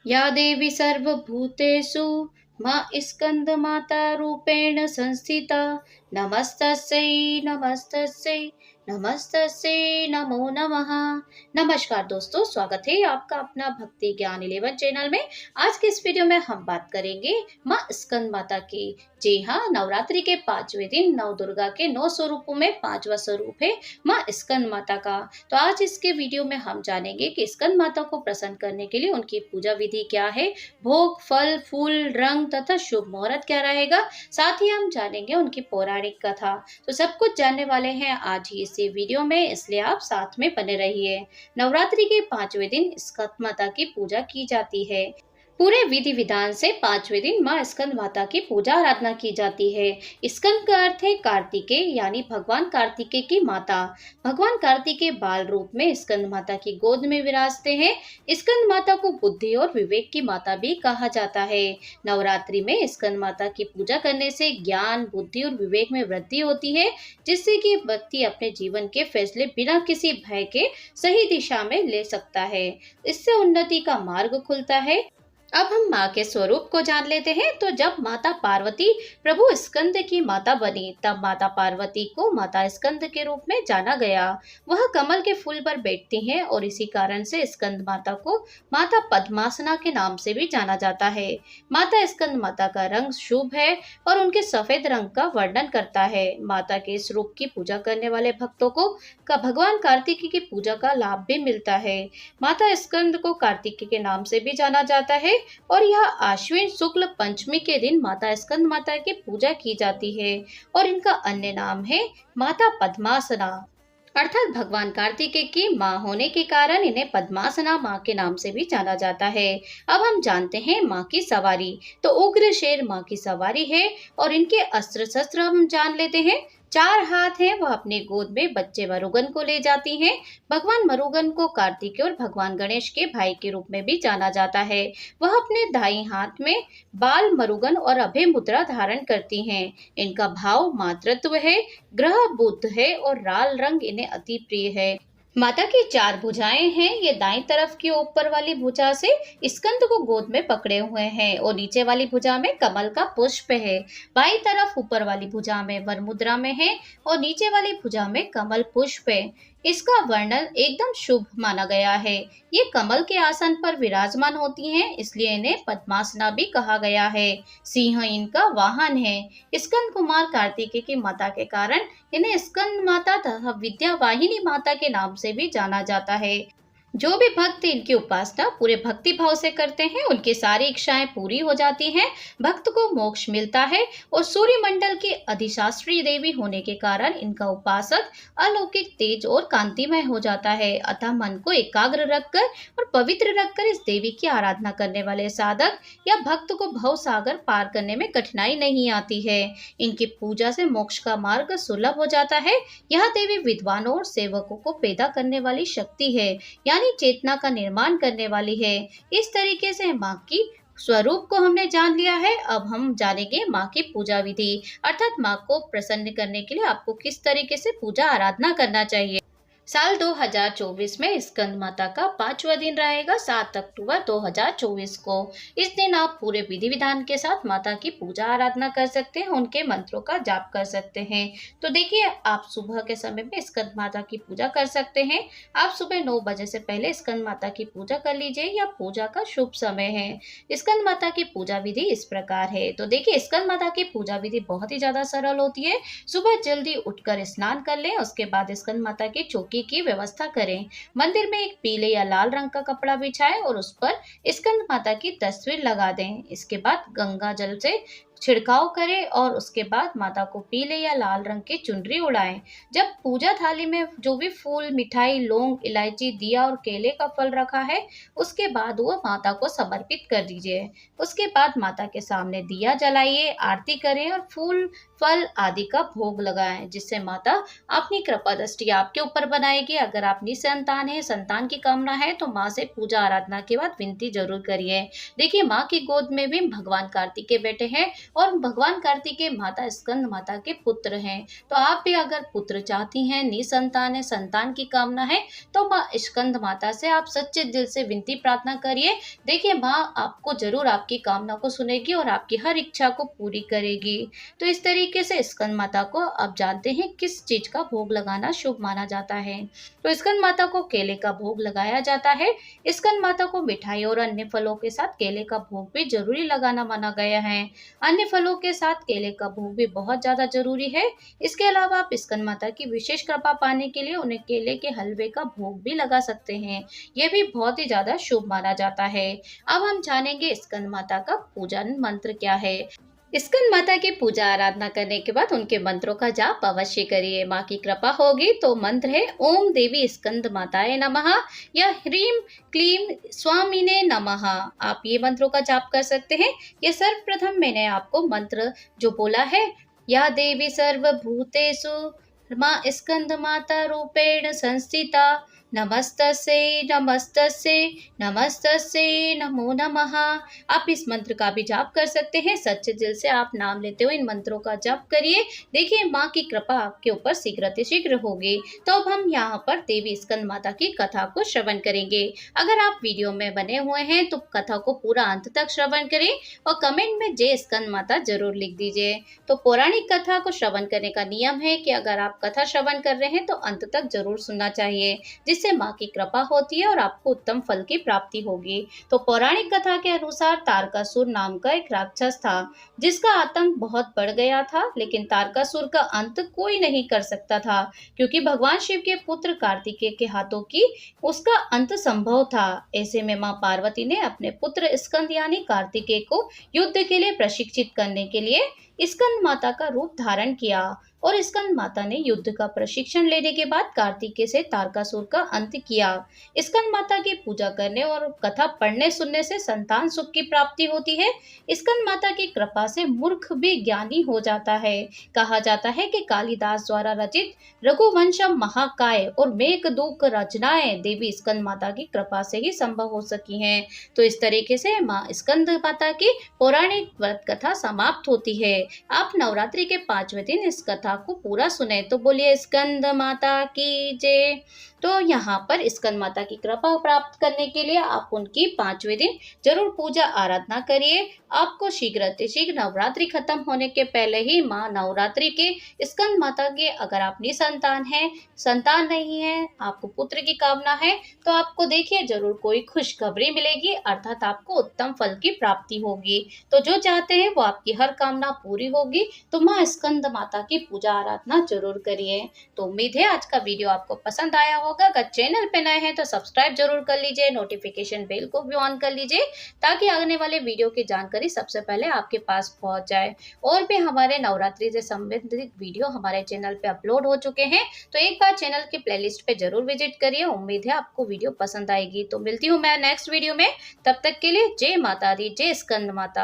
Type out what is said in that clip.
या देवी सर्वभूतेषु मा स्कंदमाता रूपेण संस्थिता। नमस्तस्यै नमस्तस्यै नमस्तस्यै नमो नमः। नमस्कार दोस्तों, स्वागत है आपका अपना भक्ति ज्ञान 11 चैनल में। आज के इस वीडियो में हम बात करेंगे माँ स्कंद माता की। जी हाँ, नवरात्रि के 5वें दिन नव दुर्गा के 9 स्वरूपों में 5वां स्वरूप है माँ स्कंद माता का। तो आज इसके वीडियो में हम जानेंगे कि स्कंद माता को प्रसन्न करने के लिए उनकी पूजा विधि क्या है, भोग, फल, फूल, रंग तथा शुभ मुहूर्त क्या रहेगा। साथ ही हम जानेंगे उनकी पौराणिक कथा। तो सब कुछ जानने वाले हैं आज ही इसी वीडियो में, इसलिए आप साथ में बने रहिए। नवरात्रि के 5वें दिन स्कंद माता की पूजा की जाती है। पूरे विधि विधान से 5वें दिन माँ स्कंद माता की पूजा आराधना की जाती है। स्कंद का अर्थ है कार्तिकेय, यानी भगवान कार्तिकेय की माता। भगवान कार्तिकेय बाल रूप में स्कंद माता की गोद में विराजते हैं। स्कंद माता को बुद्धि और विवेक की माता भी कहा जाता है। नवरात्रि में स्कंद माता की पूजा करने से ज्ञान, बुद्धि और विवेक में वृद्धि होती है, जिससे कि व्यक्ति अपने जीवन के फैसले बिना किसी भय के सही दिशा में ले सकता है। इससे उन्नति का मार्ग खुलता है। अब हम माँ के स्वरूप को जान लेते हैं। तो जब माता पार्वती प्रभु स्कंद की माता बनी, तब माता पार्वती को माता स्कंद के रूप में जाना गया। वह कमल के फूल पर बैठती हैं और इसी कारण से स्कंद माता को माता पद्मासना के नाम से भी जाना जाता है। माता स्कंद माता का रंग शुभ है और उनके सफेद रंग का वर्णन करता है। माता के इस रूप की पूजा करने वाले भक्तों को भगवान कार्तिकेय की पूजा का लाभ भी मिलता है। माता स्कंद को कार्तिकेय के नाम से भी जाना जाता है और यह आश्विन शुक्ल पंचमी के दिन माता स्कंद माता की पूजा की जाती है और इनका अन्य नाम है माता पद्मासना, अर्थात भगवान कार्तिकेय की माँ होने के कारण इन्हें पद्मासना माँ के नाम से भी जाना जाता है। अब हम जानते हैं माँ की सवारी। तो उग्र शेर माँ की सवारी है और इनके अस्त्र शस्त्र हम जान लेते हैं। 4 हाथ हैं, वह अपने गोद में बच्चे मरुगन को ले जाती हैं। भगवान मरुगन को कार्तिकेय और भगवान गणेश के भाई के रूप में भी जाना जाता है। वह अपने दाईं हाथ में बाल मरुगन और अभय मुद्रा धारण करती हैं। इनका भाव मातृत्व है, ग्रह बुध है और लाल रंग इन्हें अति प्रिय है। माता की 4 भुजाएं हैं। ये दाईं तरफ की ऊपर वाली भुजा से स्कंद को गोद में पकड़े हुए हैं और नीचे वाली भुजा में कमल का पुष्प है। बाईं तरफ ऊपर वाली भुजा में वर मुद्रा में है और नीचे वाली भुजा में कमल पुष्प है। इसका वर्णन एकदम शुभ माना गया है। ये कमल के आसन पर विराजमान होती हैं, इसलिए इन्हें पद्मासना भी कहा गया है। सिंह इनका वाहन है। स्कंद कुमार कार्तिकेय की माता के कारण इन्हें स्कंद माता तथा विद्या वाहिनी माता के नाम से भी जाना जाता है। जो भी भक्त इनकी उपासना पूरे भक्ति भाव से करते हैं, उनकी सारी इच्छाएं पूरी हो जाती हैं, भक्त को मोक्ष मिलता है और सूर्य मंडल की अधिशास्त्री देवी होने के कारण इनका उपासक अलौकिक तेज और कांतिमय हो जाता है। अतः मन को एकाग्र रखकर और पवित्र रखकर इस देवी की आराधना करने वाले साधक या भक्त को भव सागर पार करने में कठिनाई नहीं आती है। इनकी पूजा से मोक्ष का मार्ग सुलभ हो जाता है। यह देवी विद्वानों और सेवकों को पैदा करने वाली शक्ति है, यानी चेतना का निर्माण करने वाली है। इस तरीके से माँ की स्वरूप को हमने जान लिया है। अब हम जानेंगे माँ की पूजा विधि, अर्थात माँ को प्रसन्न करने के लिए आपको किस तरीके से पूजा आराधना करना चाहिए। साल 2024 में स्कंद माता का 5वां दिन रहेगा, 7 अक्टूबर 2024 को। इस दिन आप पूरे विधि विधान के साथ माता की पूजा आराधना कर सकते हैं, उनके मंत्रों का जाप कर सकते हैं। तो देखिए, आप सुबह के समय में स्कंद माता की पूजा कर सकते हैं। आप सुबह 9 बजे से पहले स्कंद माता की पूजा कर लीजिए, या पूजा का शुभ समय है। स्कंद माता की पूजा विधि इस प्रकार है। तो देखिए, स्कंद माता की पूजा विधि बहुत ही ज्यादा सरल होती है। सुबह जल्दी उठकर स्नान कर लें, उसके बाद स्कंद माता की चौकी की व्यवस्था करें। मंदिर में एक पीले या लाल रंग का कपड़ा बिछाएं और उस पर स्कंद माता की तस्वीर लगा दें। इसके बाद गंगा जल से छिड़काव करें और उसके बाद माता को पीले या लाल रंग की चुनरी उड़ाएं। जब पूजा थाली में जो भी फूल, मिठाई, लौंग, इलायची, दिया और केले का फल रखा है, उसके बाद वो माता को समर्पित कर दीजिए। उसके बाद माता के सामने दिया जलाइए, आरती करें और फूल, फल आदि का भोग लगाएं, जिससे माता अपनी कृपा दृष्टि आपके ऊपर बनाएगी। अगर आप निसंतान है, संतान की कामना है, तो माँ से पूजा आराधना के बाद विनती जरूर करिए। देखिए, माँ की गोद में भी भगवान कार्तिकेय बैठे हैं और भगवान कार्तिकेय माता स्कंद माता के पुत्र हैं। तो आप भी अगर पुत्र चाहती हैं, निसंतान है, संतान की कामना है, तो माँ स्कंद माता से आप सच्चे दिल से विनती प्रार्थना करिए। देखिए माँ आपको जरूर आपकी कामना को सुनेगी और आपकी हर इच्छा को पूरी करेगी। तो इस तरीके से स्कंद माता को आप जानते हैं किस चीज का भोग लगाना शुभ माना जाता है। तो स्कंद माता को केले का भोग लगाया जाता है। स्कंद माता को मिठाई और अन्य फलों के साथ केले का भोग भी जरूरी लगाना माना गया है। अन्य फलों के साथ केले का भोग भी बहुत ज्यादा जरूरी है। इसके अलावा आप स्कंद माता की विशेष कृपा पाने के लिए उन्हें केले के हलवे का भोग भी लगा सकते हैं। यह भी बहुत ही ज्यादा शुभ माना जाता है। अब हम जानेंगे स्कंद माता का पूजन मंत्र क्या है। स्कंद माता की पूजा आराधना करने के बाद उनके मंत्रों का जाप अवश्य करिए। माँ की कृपा होगी। तो मंत्र है ओम देवी स्कंद माताए नमः या ह्रीम क्लीम स्वामिने नमः। आप ये मंत्रों का जाप कर सकते हैं। ये सर्वप्रथम मैंने आपको मंत्र जो बोला है, या देवी सर्वभूतेषु माँ स्कंद माता रूपेण संस्थिता नमस्तस्यै नमस्तस्यै नमस्तस्यै नमो नमः। आप इस मंत्र का भी जाप कर सकते हैं। सच्चे दिल से आप नाम लेते हुए इन मंत्रों का जाप करिए। देखिए माँ की कृपा आपके ऊपर शीघ्र होगी। तो अब हम यहाँ पर देवी स्कंद माता की कथा को श्रवण करेंगे। अगर आप वीडियो में बने हुए हैं तो कथा को पूरा अंत तक श्रवण करें और कमेंट में जय स्कंद माता जरूर लिख दीजिए। तो पौराणिक कथा को श्रवण करने का नियम है कि अगर आप कथा श्रवण कर रहे हैं तो अंत तक जरूर सुनना चाहिए, जिससे माँ की कृपा होती है और आपको उत्तम फल की प्राप्ति होगी। तो पौराणिक कथा के अनुसार तारकासुर नाम का एक राक्षस था, जिसका आतंक बहुत बढ़ गया था। लेकिन तारकासुर का अंत कोई नहीं कर सकता था, क्योंकि भगवान शिव के पुत्र कार्तिकेय के हाथों की उसका अंत संभव था। ऐसे में माँ पार्वती ने अपने पुत्र स्कंद यानी कार्तिकेय को युद्ध के लिए प्रशिक्षित करने के लिए स्कंद माता का रूप धारण किया। और स्कंद माता ने युद्ध का प्रशिक्षण लेने के बाद कार्तिकेय से तारकासुर का अंत किया। स्कंद माता की पूजा करने और कथा पढ़ने सुनने से संतान सुख की प्राप्ति होती है। स्कंद माता की कृपा से मूर्ख भी ज्ञानी हो जाता है। कहा जाता है कि कालिदास द्वारा रचित रघुवंशम महाकाय और मेघदूत रचनाएं देवी स्कंद माता की कृपा से ही संभव हो सकी हैं। तो इस तरीके से माँ स्कंद माता की पौराणिक व्रत कथा समाप्त होती है। आप नवरात्रि के 5वें दिन इस कथा को पूरा सुने। तो बोलिए स्कंद माता की जय। तो यहाँ पर स्कंद माता की कृपा प्राप्त करने के लिए आप उनकी 5वें दिन जरूर पूजा आराधना करिए। आपको शीघ्र नवरात्रि खत्म होने के पहले ही माँ नवरात्रि के स्कंद माता के, अगर आप निसंतान हैं, संतान नहीं है, आपको पुत्र की कामना है, तो आपको देखिए जरूर कोई खुशखबरी मिलेगी, अर्थात आपको उत्तम फल की प्राप्ति होगी। तो जो चाहते हैं वो आपकी हर कामना पूरी होगी। तो माँ स्कंद माता की पूजा आराधना जरूर करिए। तो उम्मीद है आज का वीडियो आपको पसंद आया होगा। अगर चैनल पे नए हैं तो सब्सक्राइब जरूर कर लीजिए, नोटिफिकेशन बेल को भी ऑन कर लीजिए, ताकि आने वाले वीडियो की जानकारी सबसे पहले आपके पास पहुंच जाए। और भी हमारे नवरात्रि से संबंधित वीडियो हमारे चैनल पे अपलोड हो चुके हैं, तो एक बार चैनल की प्लेलिस्ट पे जरूर विजिट करिए। उम्मीद है आपको वीडियो पसंद आएगी। तो मिलती हूँ मैं नेक्स्ट वीडियो में, तब तक के लिए जय माता दी, जय स्कंद माता।